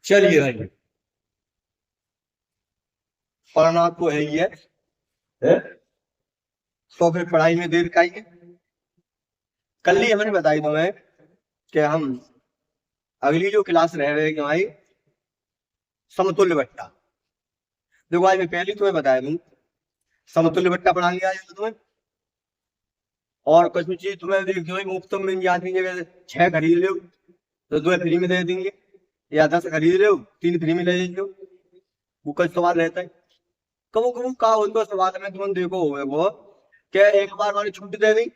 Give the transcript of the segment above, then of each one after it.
चलिए भाई, पढ़ना तो है ही है? तो फिर पढ़ाई में देर काई है। कल ही हमने बताई तुम्हें कि हम अगली जो क्लास रह रहे हैं हमारी समतुल्य बट्टा। देखो आज मैं पहले तुम्हें बताया दूं, समतुल्य बट्टा पढ़ाएंगे आज मैं तुम्हें। और कुछ भी चीज तुम्हें जो ही मुफ्त में याद नहीं है, 6 खरीद लो तो 2 फ्री में दे देंगे, या 10 खरीद लो 3 फ्री में ले लीजिए। वो कुछ सवाल रहता है, कबो कबो का उनको सवाल में तुम देखो वो क्या एक बार वाली छूट दे दी।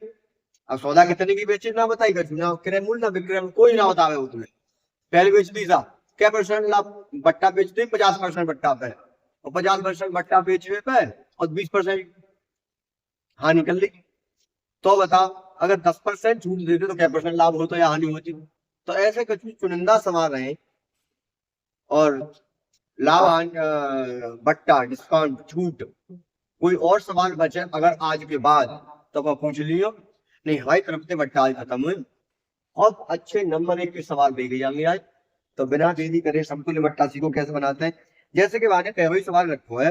अब सौदा कितने की बेची ना बताई, कर ना क्रय मूल्य ना विक्रय मूल्य कोई ना बतावे वो तुम्हें। पहले बेच दी सा क्या परसेंट लाभ, बट्टा बेच दी 50% बट्टा पे, और 50% बट्टा बेचने पे और 20% हानि कर ली। तो बता, अगर 10% छूट देते तो क्या परसेंट लाभ होता या हानि होती। तो ऐसे कुछ चुनिंदा सवाल रहे। और लाभ बट्टा डिस्काउंट छूट कोई और सवाल बचे अगर आज के बाद तो वह पूछ लियो। नहीं हमारी तरफ से बट्टा आज खत्म हुए और अच्छे नंबर 1 के सवाल दे गए जाएंगे आज। तो बिना देरी करे समतुल्य बट्टा सीखो कैसे बनाते हैं। जैसे कि मैंने पहले ही सवाल रखो है,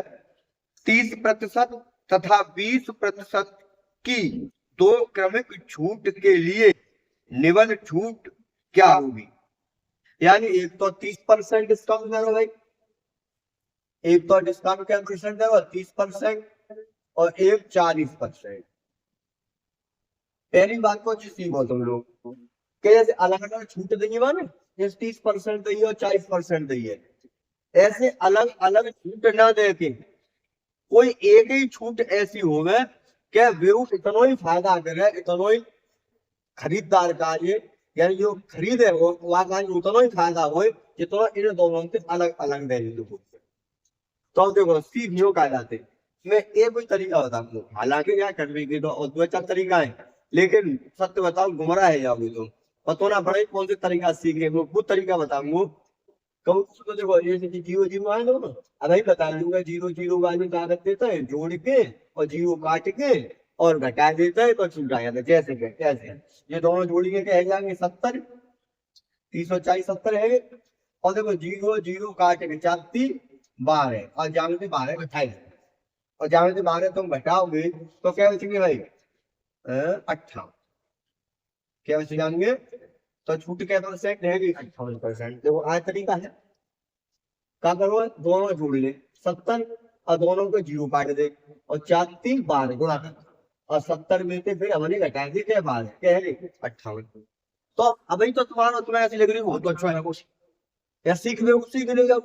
30% तथा 20% की दो क्रमिक छूट के लिए निवल छूट क्या होगी। यानी एक तो 30% डिस्काउंट देगा भाई, एक तो डिस्काउंट क्या परसेंट देगा 30% और एक 40%। पहली बात को सीखो तुम लोग कि जैसे अलग अलग छूट देंगे माने, जैसे 30% दी है और 40% दी है, ऐसे अलग अलग छूट ना दे के कोई एक ही छूट ऐसी होवे कि वो इतना ही फायदा करे, इतना ही खरीदार का ये यानी जो खरीदे वो वहां उतना ही फायदा हो जितना इन दोनों से अलग अलग वैल्यू हो। तो अब देखो सीखियो का जाते मैं एक कोई तरीका बताऊंगा, हालांकि क्या करने की तो और 2-4 तरीका है, लेकिन सत्य बताओ गुमराह है जाओगे तो पता ना पड़े कौन से तरीका सीखने को, वो तरीका बताऊंगा। कहूँ तो देखो जैसे कि जीरो जीरो आए ना, अब ही बता दूंगा जीरो जीरो वाली ताकत देता है जोड़ के और जीरो काट के और घटा देता है तो छूट जाता है। जैसे कि कैसे ये दोनों जोड़िए के जाएंगे 70, 340 70 है। और देखो जीरो जीरो काट के 4-3-12 और जामे 12 28, और जामे 12 तुम घटाओगे तो क्या बचेंगे भाई 58। क्या बच जाएंगे तो छूट क्या परसेंट रहेगी 58%। देखो आज तरीका है, क्या करो दोनों जोड़ ले 70 और दोनों को जीरो काट दे और 4-3-12 गुणा कर और 70 में से फिर हमने घटा दी क्या 12 क्या है 58। तो अभी तो तुम्हारा तुम्हें ऐसी लग रही बहुत अच्छा है कुछ या सीख ले सीख ले जाओ,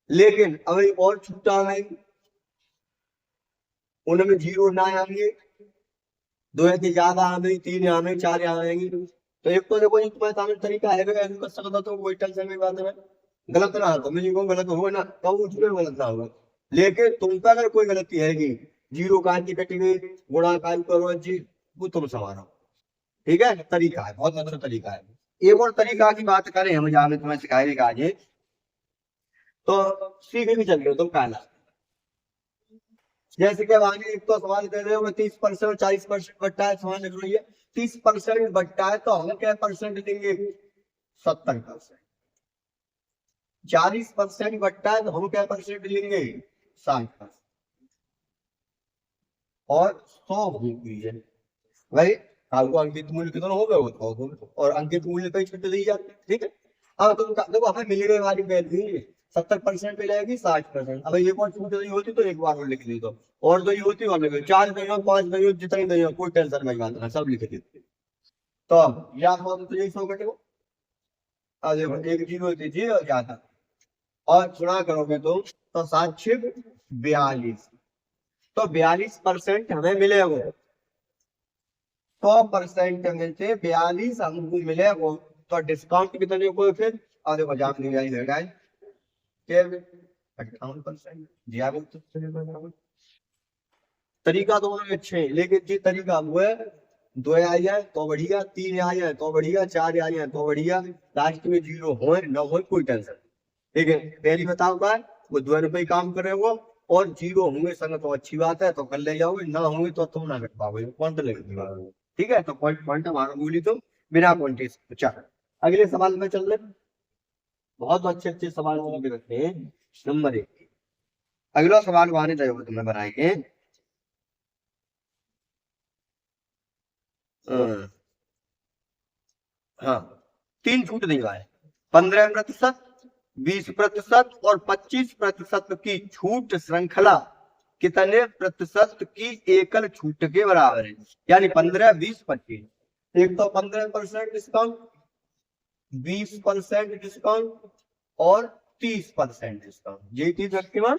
लेकिन अभी और छूटा है उनमें जीरो ना आएंगे, 2 से ज्यादा आएंगे 3 आएंगे 4 आएंगे। तो एक तो देखो तुम्हारे सामने तरीका है कर सकता तो कोई टेंशन की बात है, गलत ना हो मैं कहूँ गलत हो ना तो उसमें गलत ना होगा। लेकिन तुम पे अगर कोई गलती है कि जीरो काट की कटी गई गुणा काट करो जी वो तुम संभालो। ठीक है तरीका है बहुत अच्छा तरीका है। एक और तरीका की बात करें हम जहाँ में तुम्हें सिखाएंगे आज तो सीख भी चल रहे हो तुम कहना। जैसे कि आगे एक तो सवाल कर रहे हो 30% और 40% बट्टा है, सवाल लिख रही है 30% बट्टा है तो हम क्या परसेंट देंगे 70%। 40% बट्टा है तो हम क्या परसेंट लेंगे 60%। और 100 हुई है भाई आपको अंकित मूल्य कितना हो गया वो और अंकित मूल्य पे छुट्टी दी जाती है। ठीक है अब तुम देखो हमें मिलने वाली वैल्यू 70% पे जाएगी 60%। अब एक और छूट नहीं होती तो एक बार और लिख ली तो और दो ही होती और लिख 4 नहीं हो 5 नहीं हो जितनी नहीं हो कोई टेंशन नहीं बात सब लिख दी। तो याद हो तो यही 100 घटेगा। अब देखो एक जीरो दीजिए और ज्यादा और गुणा करोगे तो 7-6-42 तो 42% हमें मिलेगा। 100% में से 42 हमको मिलेगा तो डिस्काउंट कितने को फिर और देखो जान नहीं आई है 58%। तरीका दोनों अच्छे हैं लेकिन जो तरीका वो है 2 आ जाए तो बढ़िया, 3 आ जाए तो बढ़िया, 4 आ जाए तो बढ़िया, लास्ट में जीरो हो न हो कोई टेंशन। ठीक है पहली बताओ का वो 2 रुपये काम करे वो और जीरो होंगे संग तो अच्छी बात है तो कर ले जाओगे, ना होंगे तो तुम ना कर पाओगे पॉइंट लगेगी। ठीक है तो पॉइंट पॉइंट हमारा बोली तो बिना पॉइंट चल अगले सवाल में चल रहे। बहुत अच्छे अच्छे सवाल होंगे रखे हैं। नंबर 1 अगला सवाल वहां नहीं तुम्हें बनाएंगे। हाँ 3 छूट दिया है, 15%, 20% और 25% की छूट श्रृंखला कितने प्रतिशत की एकल छूट के बराबर है? यानी 15, 20, 25। एक तो 15% डिस्काउंट, 20% डिस्काउंट और 30% डिस्काउंट। ये चीज शक्तिमान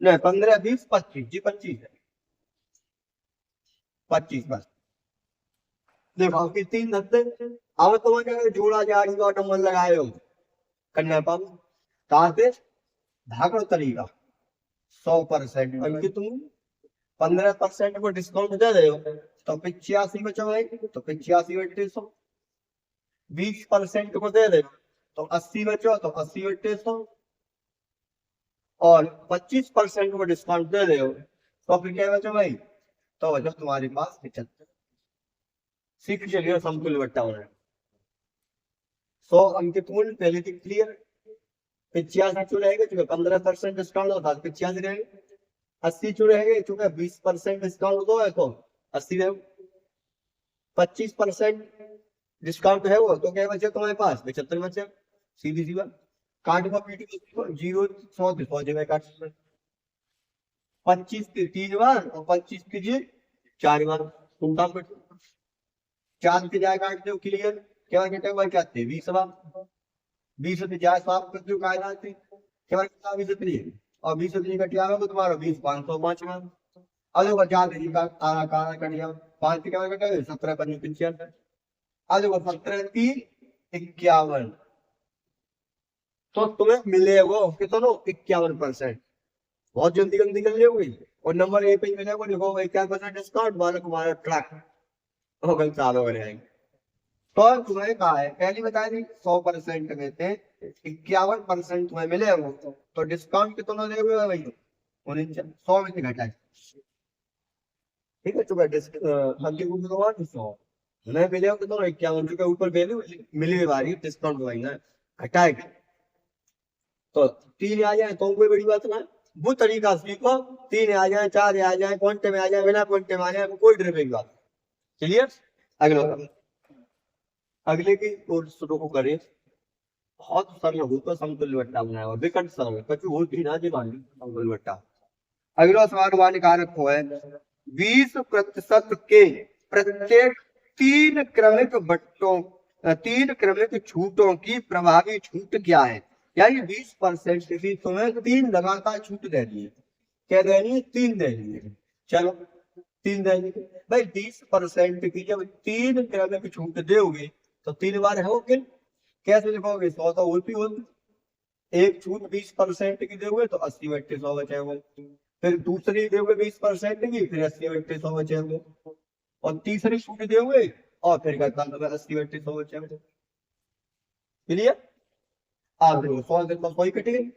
नहीं, 15, 20, 25 जी, 25 है, 25%। देखो आपके 3 धंधे, अब तुम्हें क्या जोड़ा जाड़ी का नंबर लगाए हो कन्या पाप कहा से भागो तरीका 100%, बल्कि तुम 15% को डिस्काउंट दे रहे हो तो 85 में चलाएंगे तो 85 बटे 100, 20% को दे रहे हो तो 80 बचो तो 80 बटे 100, और 25% को डिस्काउंट दे रहे हो तो फिर क्या बचो भाई, तो बचो तुम्हारे पास 75। सीख चलिए समतुल्य बट्टा होना है। 100 अंकित मूल्य पहले से क्लियर, 85 चुन रहेगा चूंकि 15% डिस्काउंट होता है 85 रहेंगे, 80 चुन रहेंगे चूंकि 20% डिस्काउंट दो है तो 80 रहेगा, 25% डिस्काउंट है वो तो क्या बचे तुम्हारे पास 75 बचे। सीधी सी बात, काट को पीटी को 0 100 जगह काट, 25 के 3 बार और 25 कीजिए 4 बार, तुम काम करते 4 की जाए काटते हो क्लियर, क्या कहते हैं भाई क्या 20 बार, 20 की जाए साफ करते हो कायदा से क्या कितना 20 और 20 का क्या होगा तुम्हारा 20 505 में। अब देखो 4 का आरा कारा कर दिया, 5 की क्या कटा 17 5 95, अब देखो 17 3 51, तो तुम्हें मिलेगा कितना 51%। बहुत जल्दी जल्दी कर लियोगे और नंबर ए पे ही मिलेगा, देखो 51% डिस्काउंट वाला तुम्हारा ट्रैक हो गल चालू हो जाएंगे। तो तुम्हें कहा है पहली बता दी 100% में से 51% तुम्हें मिलेगा, तो डिस्काउंट कितना देगा भाई 100 में से घटा, ठीक है तुम्हें हल्की बुक दो 100 नहीं मिलेगा कितना 51 के ऊपर वैल्यू मिली वाली डिस्काउंट भाई ना घटाएगा, तो 3 आ जाए तो कोई बड़ी बात ना, वो तरीका सीखो, 3 आ जाए 4 आ जाए क्वांटे में आ जाए बिना क्वांटे में आ जाए कोई डर की बात। क्लियर। अगला अगले की ओर शुरू को करें, बहुत सरल होता समतुल्य बट्टा बनाया हुआ विकट सरल कछु हो भी ना जी मान समतुल्य बट्टा। अगला सवाल वाले कारक हो है 20% के प्रत्येक 3 क्रमिक बट्टों 3 क्रमिक छूटों की प्रभावी छूट क्या है? यानी 20% की तुम्हें 3 लगातार छूट देनी है, क्या देनी है 3 देनी है, चलो 3 देनी है भाई। 20% की जब 3 क्रमिक छूट दोगे तो 3 बार है कि कैसे लिखोगे 100 तो उल्टी होगी, एक छूट 20% की दोगे तो 80 बट्टे 100 बचेगा, फिर दूसरी दोगे 20% की फिर 80 बट्टे 100 बचेगा, और तीसरी छूट दोगे और फिर करता 80 बट्टे 100 बचेगा। क्लियर। आप देखो 100 से 100 ही कटेगी,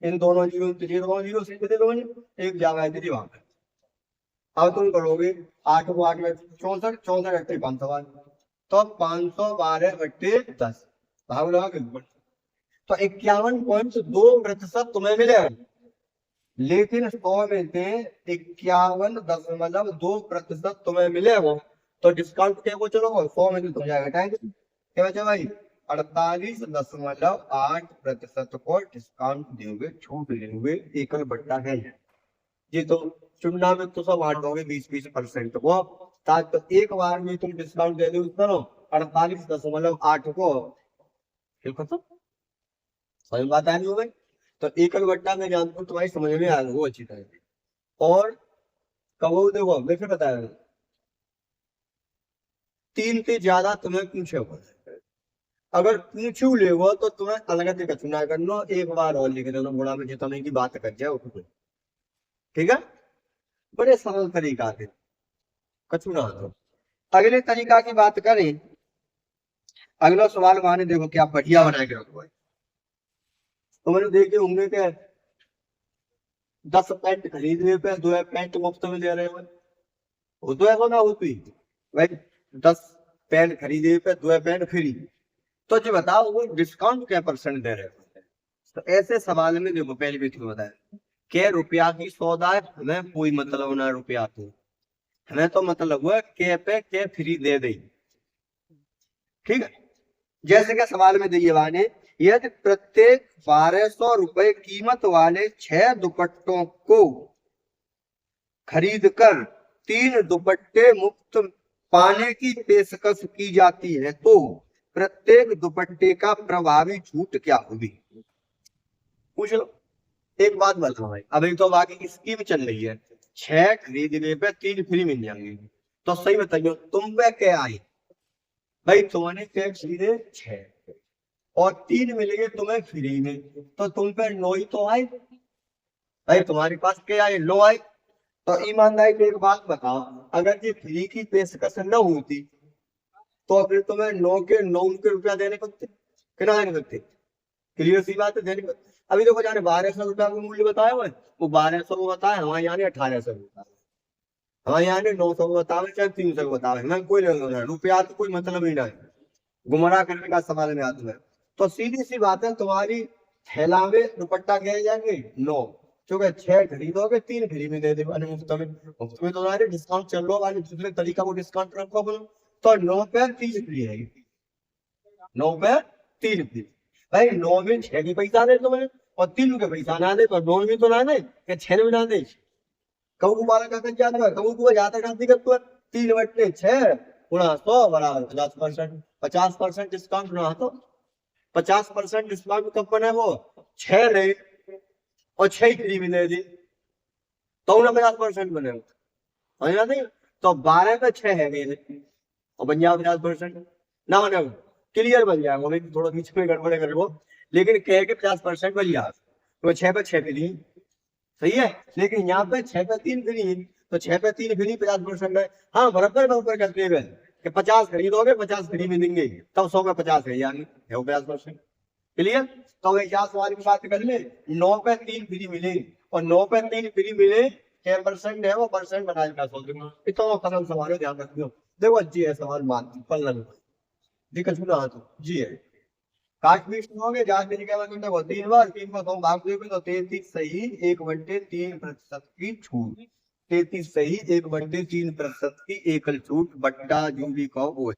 इन दोनों जीरो जीरो से दे दो एक जगह है दीदी वहां पे। अब तुम करोगे 8 को 8 में 64 64 बट्टे 512, तो 512 बट्टे 10 भाग लगा के ऊपर, तो 51.2% तुम्हें मिलेगा, लेकिन 100 में से 51.2% तुम्हें मिलेगा, तो डिस्काउंट क्या को चलो 100 में से तुम जाएगा घटाएंगे क्या बचा भाई 48.8% को डिस्काउंट दोगे छूट दोगे, एकल बट्टा है ये, तो चुनाव में तो सब बांटोगे 20% को, तो एक बार में तुम डिस्काउंट दे दो करो 48.8 को, खत्म। समझ बात आई हो भाई, तो एकल बट्टा में जानता हूँ तुम्हारी समझ में आ वो अच्छी तरह। और कबो देखो मैं फिर बताया 3 से ज्यादा तुम्हें पूछे हो, अगर पूछू ले वो तो तुम्हें अलग तरीका चुना कर लो, एक बार और लिख देना बुढ़ा में जितने की बात कर जाए उसको, ठीक है। बड़े सरल तरीका से कचुना। अगले तरीका की बात करें, अगला सवाल माने देखो क्या बढ़िया बना के रखो, तो मैंने देखे होंगे क्या 10 पैंट खरीदने पे 2 पैंट मुफ्त में दे रहे हो, वो तो ऐसा ना होती भाई 10 पैंट खरीदे पे 2 पैंट फ्री, तो जी बताओ वो डिस्काउंट क्या परसेंट दे रहे हो। तो ऐसे सवाल में देखो पहले भी तुम्हें बताया के रुपया की सौदा है, हमें कोई मतलब ना रुपया को, हमें तो मतलब हुआ के पे के फ्री दे दे। ठीक है, जैसे कि सवाल में दिए वाले यदि प्रत्येक 1200 रुपए कीमत वाले 6 दुपट्टों को खरीद कर 3 दुपट्टे मुफ्त पाने की पेशकश की जाती है तो प्रत्येक दुपट्टे का प्रभावी छूट क्या होगी। पूछ लो। एक बात बताओ भाई, अभी तो बाकी की स्कीम चल रही है, 6 खरीदने पे 3 फ्री मिल जाएंगे। तो सही बताइए तुम पे क्या आई भाई, तुमने क्या खरीदे 6 और 3 मिलेंगे तुम्हें फ्री में, तो तुम पे 9 ही तो आए भाई, तुम्हारे पास क्या आए 9 आए। तो ईमानदारी की एक बात बताओ, अगर ये फ्री की पेशकश न होती तो फिर तुम्हें 9 के रुपया देने पड़ते, कितना देने पड़ते। क्लियर सी बात है, देने पड़ते। अभी देखो जाने 1200 रुपया का मूल्य बताया हुआ है, वो 1200 को बताया, हमारे यहाँ 1800 बताया, हमारे यहाँ 900 को बतावे चाहे 300 को बतावे, हमें कोई लेना रुपया तो कोई मतलब ही नहीं, गुमराह करने का सवाल में आता है। तो सीधी सी बात है, तुम्हारी थैला में दुपट्टा गए जाएंगे 9, क्योंकि 6 खरीदोगे 3 फ्री में दे देगा मुफ्त में, मुफ्त में तो डिस्काउंट चल रहा है, दूसरे तरीका को डिस्काउंट रखो बोलो, तो 9 पे 3 फ्री है, 9 पे 3 फ्री। भाई 9 में 6 की पैसा दे तुम्हें और 3 के पैसा ना दे तो 9 में तो ना दे, 6 में ना दे। कबू कुमारा का जाता है, कबू कुआ जाता का दिक्कत तो 3 बट्टे 6 गुणा 100 बराबर 50%, 50% डिस्काउंट ना तो 50% डिस्काउंट कब बने वो 6 रहे और 6 फ्री में दे दी तो उन्हें 50% बने समझ ना नहीं। तो 12 पे 6 है गए और बन जाओ 50% ना बने, क्लियर बन जाएगा भाई, थोड़ा बीच में गड़बड़े कर लो, लेकिन कह के 50% बन जाए तो 6 पे 6 फ्री सही है, लेकिन यहाँ पे 6 पे 3 फ्री है, तो 6 पे 3 फ्री 50% है। हाँ बराबर बराबर करते हुए कि 50 खरीदोगे 50 फ्री में देंगे, तब 100 का 50 है यानी है वो 50%। क्लियर। तो यहाँ सवाल की बात कर ले, 9 पे 3 फ्री मिले और 9 पे 3 फ्री मिले, क्या परसेंट है वो परसेंट बनाए का सोच दूंगा, इतना खत्म सवाल है, ध्यान रखियो। देखो जी है सवाल मान पढ़ दिक्कत सुना तो जी है, काट पीट हो गए जांच मेरी क्या मतलब वो 3 बार 3 को 2 भाग दोगे तो 33 सही 1/3% की छूट, 33 सही 1/3% की एकल छूट बट्टा जो भी कहो वो।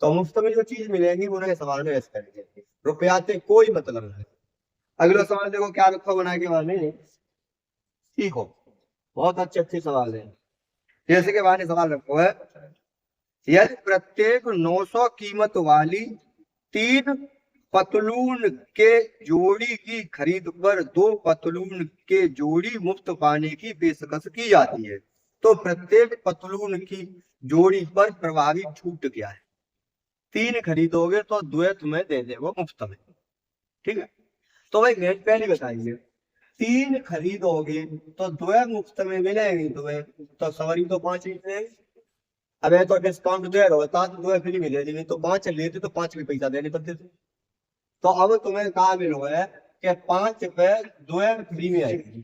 तो मुफ्त में जो चीज मिलेगी उन्हें सवाल में ऐसे करेंगे, रुपया से कोई मतलब नहीं। अगला सवाल देखो क्या रखा बना के वाले, ठीक हो बहुत अच्छे अच्छे सवाल है। जैसे के वाले सवाल रखो है, यदि प्रत्येक 900 कीमत वाली 3 पतलून के जोड़ी की खरीद पर 2 पतलून के जोड़ी मुफ्त पाने की पेशकश की जाती है तो प्रत्येक पतलून की जोड़ी पर प्रभावी छूट क्या है। 3 खरीदोगे तो 2 तुम्हें दे देगा मुफ्त में। ठीक है, तो भाई मैं पहले बताइए 3 खरीदोगे तो 2 मुफ्त में मिलेंगे तुम्हें, तो सवारी तो 5 ही मिलेंगे। अब तो डिस्काउंट दे रहा होता तो 2 फ्री मिले, नहीं तो 5 लेते तो 5 के पैसा देने पड़ते थे। तो अब तुम्हें कहा मिलो है कि 5 पे 2 फ्री में आएगी,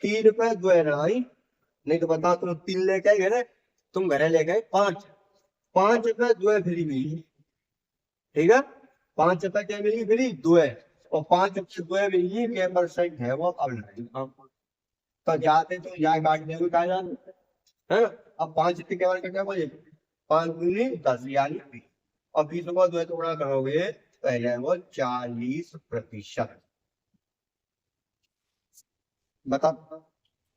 3 पे 2 ना आई, नहीं तो बताओ तुम 3 लेके गए ना, तुम घरे ले गए 5, 5 पे 2 फ्री मिली। ठीक है, 5 पे क्या मिली फ्री 2 और 5 पे 2 मिली, क्या परसेंट है वो अब नहीं। तो जाते तो यहाँ काट देंगे कहा जाते है। अब 5 के केवल का क्या बोले 5 दूनी 10 यानी 20, और 20 को 2 टुकड़ा करोगे तो है जाए वो 40%। बता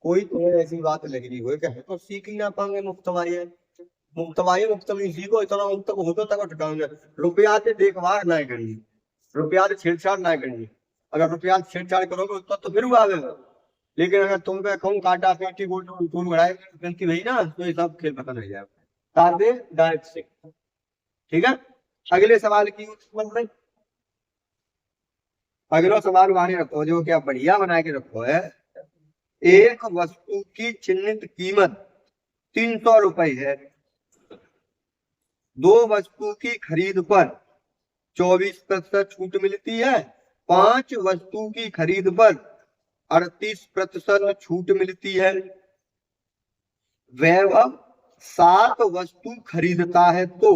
कोई तुम्हें ऐसी बात लग रही हो कि तो सीख ही ना पाएंगे मुफ्त वाली, मुफ्त वाली मुफ्त में सीखो, इतना मुफ्त हो तो तक ठिकाओगे। रुपया से देखभाल ना करिए, रुपया से छेड़छाड़ ना करिए, अगर रुपया से छेड़छाड़ करोगे तो फिर हुआ आवेगा, लेकिन अगर तुम पे कहूँ काटा पेटी गोल बढ़ाए भाई ना तो ये सब खेल खत्म हो जाएगा डायरेक्ट से। ठीक है, अगले सवाल की अगला सवाल माने रखो जो क्या बढ़िया बना के रखो है, एक वस्तु की चिन्हित कीमत 300 रुपए है, 2 वस्तु की खरीद पर 24% छूट मिलती है, 5 वस्तु की खरीद पर 38% छूट मिलती है, वह 7 वस्तु खरीदता है तो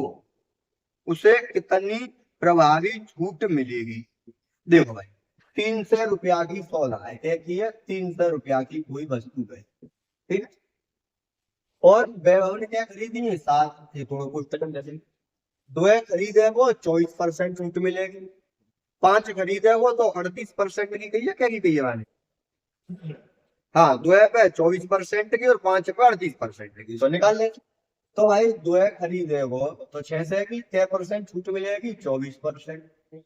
उसे कितनी प्रभावी छूट मिलेगी। देखो भाई, 300 रुपया की सौदा है, एक ही है 300 रुपया की कोई वस्तु है, ठीक है। और वैभव ने क्या खरीदी है, 7, ये थोड़ा कुछ टकन जैसे। 2 खरीदे वो 24% छूट मिलेगी। 5 खरीदे वो तो 38% की कही है, क्या की कही है मैंने। हाँ, 2 पे 24% की और 5 पे 38% की, तो निकाल ले। तो भाई 2 खरीदे वो तो 6 से की 6% छूट मिलेगी, 24%।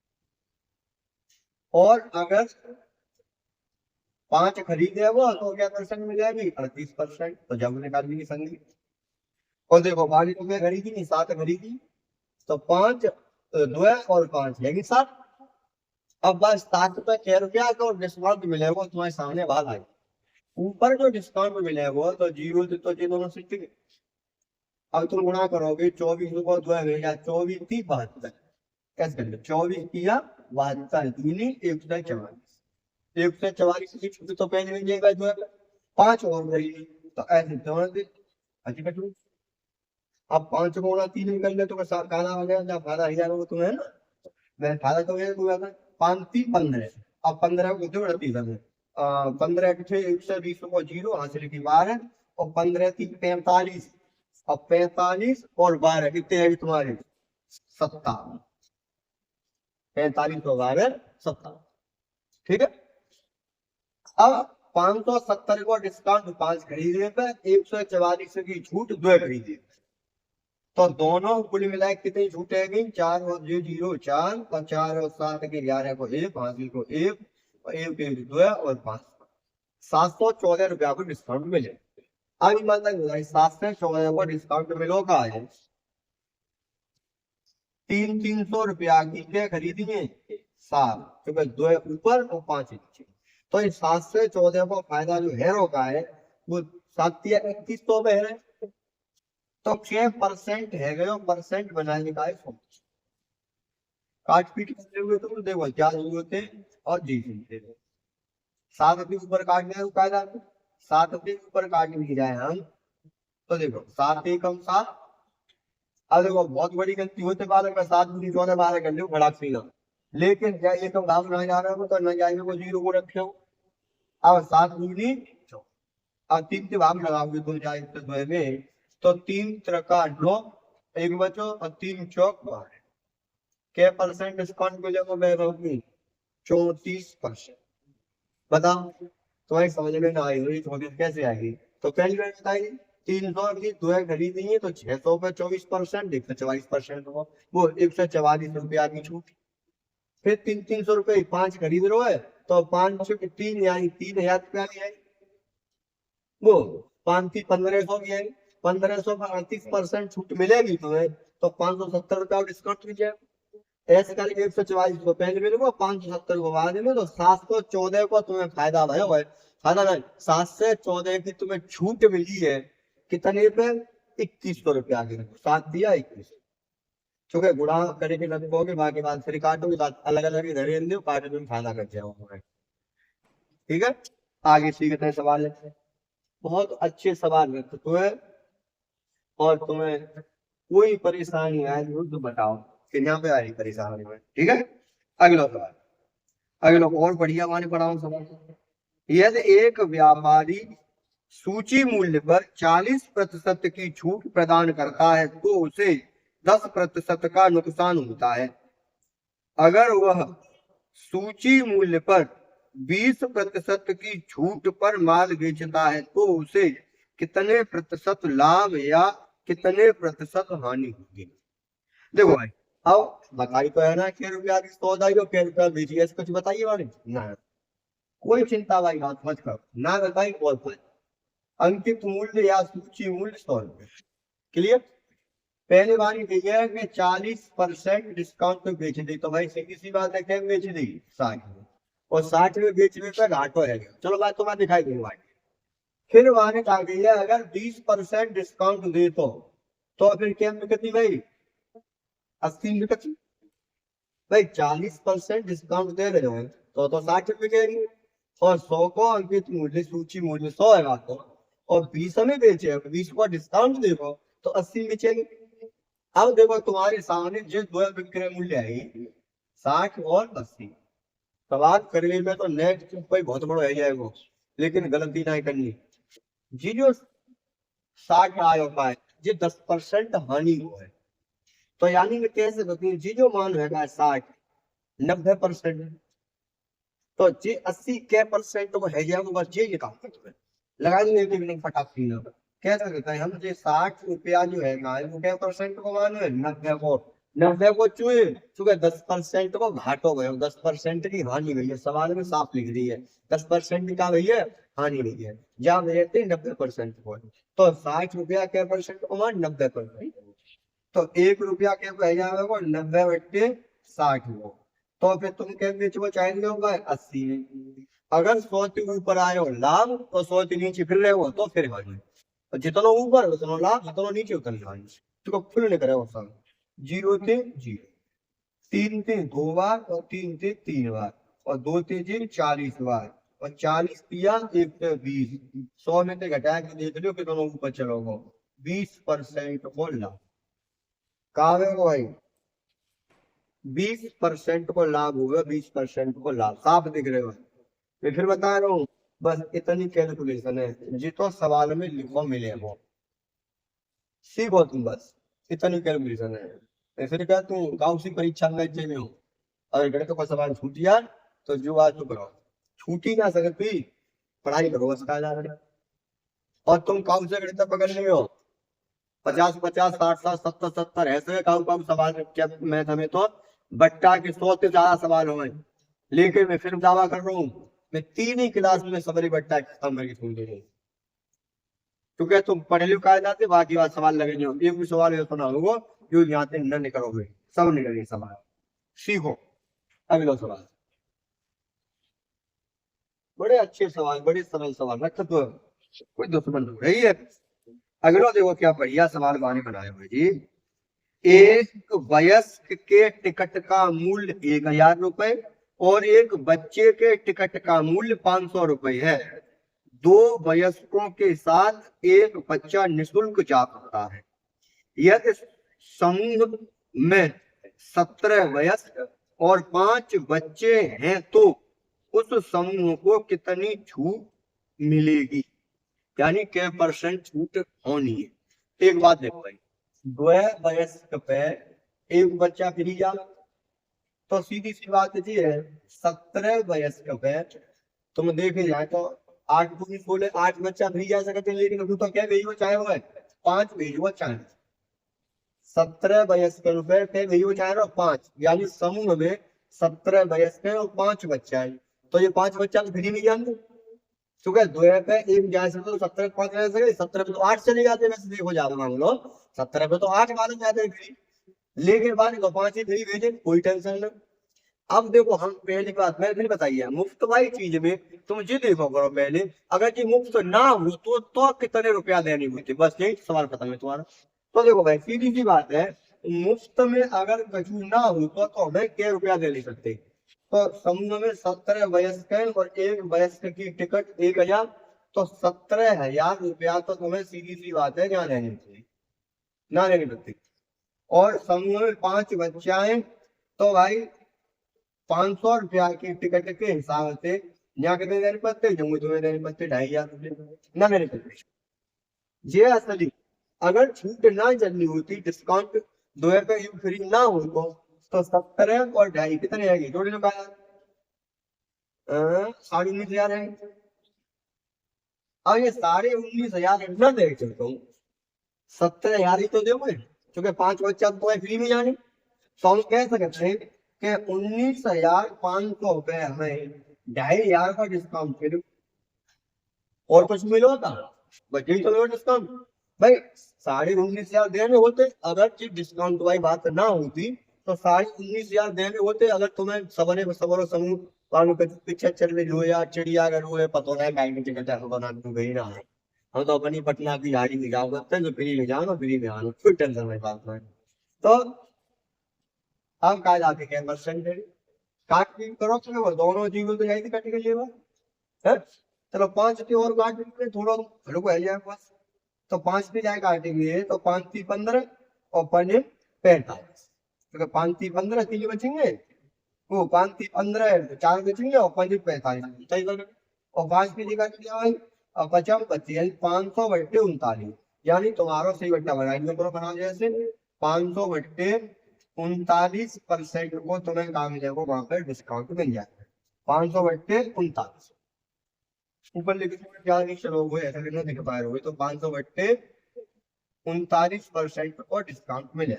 और अगर 5 खरीदे वो तो क्या परसेंट मिलेगी, 38%, तो जब निकाल ली संगी। और देखो बाकी तुम्हें खरीदी नहीं, 7 खरीदी, तो 5 2 और 5 यानी 7। अब बस 7 पे 6 रुपया का डिस्काउंट मिलेगा तुम्हारे सामने बात आई। ऊपर जो डिस्काउंट मिलेगा तो जीरो तो ये दोनों से ठीक है। अब तुम गुणा करोगे 24 को 2 भेजा, 24 थी 72, कैसे करेंगे, 24 किया 72 दूनी 144, 144 की छुट्टी तो पहले मिल जाएगा जो है 5 और करेगी, तो ऐसे दोनों दिन अच्छी कटू। अब 5 को 3 निकल ले तो खाना हो गया, जब खाना हजार हो तुम्हें ना, मैं खाना तो गया तुम्हें 5 3 15, अब 15 को जोड़ 30 15 के 120 को 0 हासिल की 12, और 15 3 45, अब 45 और 12 कितने हैं तुम्हारे, 57, 45 और 12 57, ठीक है। अब 570 को डिस्काउंट 5 खरीदने पे 144 की छूट 2 खरीदे, तो दोनों कुल मिला कितनी छूट है, 4 और 0 4, और 4 और 7 के 11 को 1, हासिल को 1, और 1 के 2 और 5, 714 रुपया को डिस्काउंट मिले। अब मतलब 714 को डिस्काउंट मिलोगा है, 300 रुपया की क्या खरीदेंगे, 7, क्योंकि 2 ऊपर और 5 नीचे, तो इस 714 को फायदा जो हेरो का है वो 731 में है, तो 6% है गए, परसेंट बनाने का है। काट पीट करते हुए तो देखो क्या जरूरत है, और जी देखो 7 के ऊपर काटने का फायदा, 7 के ऊपर काट नहीं जाए हम, तो देखो 7 एकम 7। अब देखो बहुत बड़ी गलती होते बालक का 7 दूनी 14 12 कर लो खड़ा सीना, लेकिन क्या ये तो भाग ना जा रहा हो तो न जाएंगे को 0 को रखे हो। अब 7 दूनी, अब 3 से भाग लगाओगे 2 जाए तो में, तो 3 त्रिका 9, एक बचो, और 3 चौक 12, क्या परसेंट डिस्काउंट मिलेगा वैभव की, 34%। बताओ तुम्हारी समझ में ना आई हुई तो कैसे आएगी, तो पहली बार बताइए 300 की 2 खरीदी है तो 600 पे 24%, 144% वो 144 रुपया की छूट। फिर 300 रुपये 5 खरीद रहे हो तो 5 के 3 यानी 3000 रुपया की आएगी, वो 5 की 1500 की आएगी, 1500 पर 38% छूट मिलेगी तुम्हें, तो 570 रुपया डिस्काउंट मिल जाएगा। ऐसे करके 144 को पहले मेरे को 570 को बाद में, तो 714 को तुम्हें फायदा भयो है। फायदा भाई 714 की तुम्हें छूट मिली है, कितने पे, 2100 रुपया की, 7 दिया 21, चूंकि गुणा करके लगभग बाकी बात फिर काटोगे तो अलग अलग इधर ही दो काटे तुम फायदा कर जाओगे, ठीक है। आगे सीखते हैं सवाल, बहुत अच्छे सवाल रहते तुम्हें, और तुम्हें कोई परेशानी आए तो बताओ कि यहाँ पे आई परेशानी में, ठीक है। अगला सवाल, अगला और बढ़िया माने पढ़ाऊं सवाल। यदि एक व्यापारी सूची मूल्य पर 40% की छूट प्रदान करता है तो उसे 10% का नुकसान होता है। अगर वह सूची मूल्य पर 20% की छूट पर माल बेचता है तो उसे कितने प्रतिशत लाभ या कितने प्रतिशत हानि होगी। देखो भाई, अब बताई तो है ना क्या रुपया की सौदा जो क्या रुपया बेची है, कुछ बताइए वाले ना, कोई चिंता भाई बात मत करो, ना बताई बहुत बात। अंकित मूल्य या सूची मूल्य 100 रुपये, क्लियर। पहले बारी भैया है कि 40% डिस्काउंट पे बेच दी, तो भाई सीधी सी बात है क्या बेच दी 60 में, और 60 में बेचने पर घाटा रहेगा। चलो बात तो मैं दिखाई दूंगा। फिर वहां कहा गया अगर 20% डिस्काउंट दे तो फिर क्या कितनी भाई 80 में कटी। भाई 40% डिस्काउंट दे रहे हो तो 60 रुपए कहेंगे, और 100 को अंकित मूल्य सूची मूल्य 100 है बात, और 20 हमें बेचे 20 को डिस्काउंट देखो तो 80 बेचेंगे। अब देखो तुम्हारे सामने जिस दो विक्रय मूल्य है 60 और 80। सवाल करने में तो नेट कोई बहुत बड़ा है जाएगा, लेकिन गलती ना करनी। जी जो 60 आयो पाए ये 10% हानि हो है, तो यानी कि कैसे बताइए जी जो मान है 60 90%, तो जी 80 के परसेंट को है जाएगा बस ये काम करते हैं। लगा दूंगे एक मिनट फटाक से ना कैसे करते हैं हम ये 60 रुपया जो है ना वो क्या परसेंट को मान है 90 को चुए चुके 10% को घाटो गए 10% की हानि गई है, सवाल में साफ लिख दी है 10% का भैया हानि गई है, जहाँ रहते 90% को, तो 60 रुपया के परसेंट को मान 90%, तो 1 रुपया के पह जाएगा 90/60 हो, तो फिर तुम क्या बेचो चाहेंगे होगा 80। अगर 100 के ऊपर आए हो लाभ तो 100 के नीचे फिर रहे हो तो फिर हानि, और जितना ऊपर उतना लाभ जितना नीचे उतना हानि, तो फुल नहीं करे हो सब। 0 थे 0, 3 थे 2 बार और 3 थे 3 बार और 2 थे जी 40 बार और 40 दिया 1 थे 20, 100 में से घटा के देख लो कितना ऊपर चलोगे 20% को लाभ। कहा भाई 20% को लाभ होगा, 20% को लाभ साफ दिख रहे हो। मैं फिर बता रहा हूँ बस इतनी कैलकुलेशन है जी, तो सवाल में लिखो मिले वो सीखो तुम, बस इतनी कैलकुलेशन है। फिर क्या तुम गाँव सी परीक्षा में चाहिए हो, अगर गणित का सवाल छूट गया तो जो आज तो करो, छूट ही ना सकती पढ़ाई करो बस का। और तुम काउ से गणित पकड़ नहीं हो 50-50 60-60 70-70 ऐसे काउ सवाल क्या मैथ हमें तो बट्टा के 100 से ज्यादा सवाल हो, लेकिन मैं फिर दावा कर रहा हूँ मैं 3 ही क्लास में सबरी बट्टा खत्म करके छोड़ दूंगा, क्योंकि तुम पढ़े लिखे जाते बाकी बात सवाल लगे नहीं हो, एक भी सवाल ऐसा ना होगा जो यहाँ से न निकलोगे, सब निकलेंगे सवाल। सीखो अगला सवाल, बड़े अच्छे सवाल बड़े सरल सवाल रखते तो कोई दुश्मन हो रही है। अगला देखो क्या बढ़िया सवाल बाने बनाए हुए जी। एक वयस्क के टिकट का मूल्य 1000 रुपए और एक बच्चे के टिकट का मूल्य 500 रुपए है। दो वयस्कों के साथ एक बच्चा निःशुल्क जा सकता है। यदि समूह में 17 वयस्क और 5 बच्चे हैं तो उस समूह को कितनी छूट मिलेगी, यानी क्या परसेंट छूट होनी है। एक बात देखो भाई, दो वयस्क पे एक बच्चा फ्री जा, तो सीधी सी बात ये है 17 वयस्क पे तुम देखे जाए तो 8 दूनी 16 8 बच्चा फ्री जा सकते हैं, लेकिन अभी तो क्या भेजो चाहे वो 5 भेजो चाहे 17 वयस्क रुपए पे भेजो चाहे 5, यानी समूह में 17 वयस्क और 5 बच्चा है, तो ये 5 बच्चा तो फ्री नहीं जाएंगे, क्योंकि दो पे एक जा सकते तो 17 5 जा सके, 17 पे तो 8 चले जाते, वैसे देखो ज्यादा मान लो 17 पे तो 8 मालूम जाते हैं फ्री, लेकिन बाद को 5 ही फ्री भेजे कोई टेंशन नहीं। अब देखो हम पहली बात मैं फिर बताइए मुफ्त वाली चीज में तुम ये देखो करो पहले, अगर जी मुफ्त ना हो तो कितने रुपया देनी होती, बस यही सवाल खत्म है तुम्हारा। तो देखो भाई सीधी सी बात है, मुफ्त में अगर कछु ना हो तो हमें क्या रुपया दे नहीं सकते, तो समूह में 17 वयस्क है और एक वयस्क की टिकट 1000, तो 17,000 रुपया तो तुम्हें सीधी सी बात है यहाँ लेनी चाहिए, ना लेनी पड़ती। और समूह में 5 बच्चाएं तो भाई 500 रुपया की टिकट के हिसाब से यहाँ कितने देने पड़ते, जम्मू तुम्हें देने पड़ते 2500 ना देने पड़ते। ये असली अगर छूट ना चलनी होती डिस्काउंट 2 रुपये फ्री ना हो तो 17 और 2.5 कितने आएगी जोड़ लो 19,500 है। अब ये 19,500 न दे चलता हूँ 17,000 ही तो दे, क्योंकि 5 बच्चा तो फ्री में जाने, तो हम कह सकते हैं कि 19,500 रुपए हमें 2,500 का डिस्काउंट दे दो, और कुछ मिलो था बस यही तो डिस्काउंट भाई। 19,500 देने होते अगर जी डिस्काउंट वाली बात ना होती, तो 19,500 देने होते अगर तुम्हें सबने सबरो समूह कानून के पीछे चल रही हो या चिड़ियाघर हुए पता नहीं गाय में टिकट बना तू गई ना है, हम तो अपनी पटना की गाड़ी में जाओ करते हैं, तो फ्री में जाओ फ्री में आना, कोई टेंशन नहीं बात में। तो अब काय जाके क्या परसेंट काट करो चलो वो दोनों जीवन तो जाएगी कट के लिए है, चलो 5 की और काट देंगे थोड़ा रुको है जाए बस, तो 5 भी जाए काटेंगे तो 5 की 15 और 5 45। तो 5 3 15 बचेंगे, वो 5 3 15 4 बचेंगे और 5 45 सही कर। और 5 की जगह क्या है, अब बचा 25 यानी 500 बट्टे 39, यानी तुम्हारा सही बट्टा बनाएंगे बना जैसे 500 बट्टे 39% को तुम्हें काम मिलेगा, वहां पर डिस्काउंट मिल जाएगा 500 बट्टे 39। ऊपर लिखे क्या नहीं लोग ऐसा लिखना दिख पा रहे हो, तो 500 बट्टे 39% और डिस्काउंट मिले।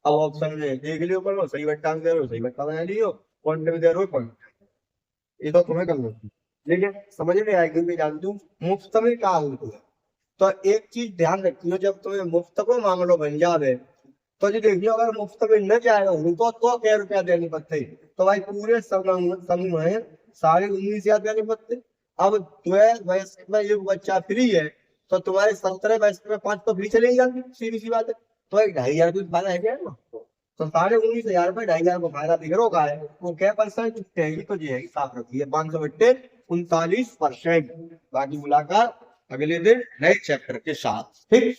अब ऑप्शन में देख लियो, करो सही बट्टा दे रहे हो, सही बट्टा बना लियो, पॉइंट में दे रहे हो पॉइंट, ये तो तुम्हें करना है। लेकिन समझ में आएगी मैं जान दूं मुफ्त में क्या होता है। तो एक चीज ध्यान रखियो, जब तुम्हें मुफ्त को मामलो बन जावे तो जो देखियो अगर मुफ्त में न जाएगा तो क्या रुपया देने पड़ते, तो भाई पूरे समूह में साढ़े 19,000 देने पड़ते। अब तुम्हें वयस्क में एक बच्चा फ्री है तो तुम्हारे 17 वयस्क में 5 तो फ्री चले जाएंगे, सीधी सी बात है। तो 2,500 कुछ फायदा है क्या ना, तो 19,500 रुपये 2,500 को फायदा दिख रहा है, वो क्या परसेंट रहेगी, तो ये साफ रखिए 500 बट्टे 39%। बाकी मुलाकात अगले दिन नए चैप्टर के साथ, ठीक।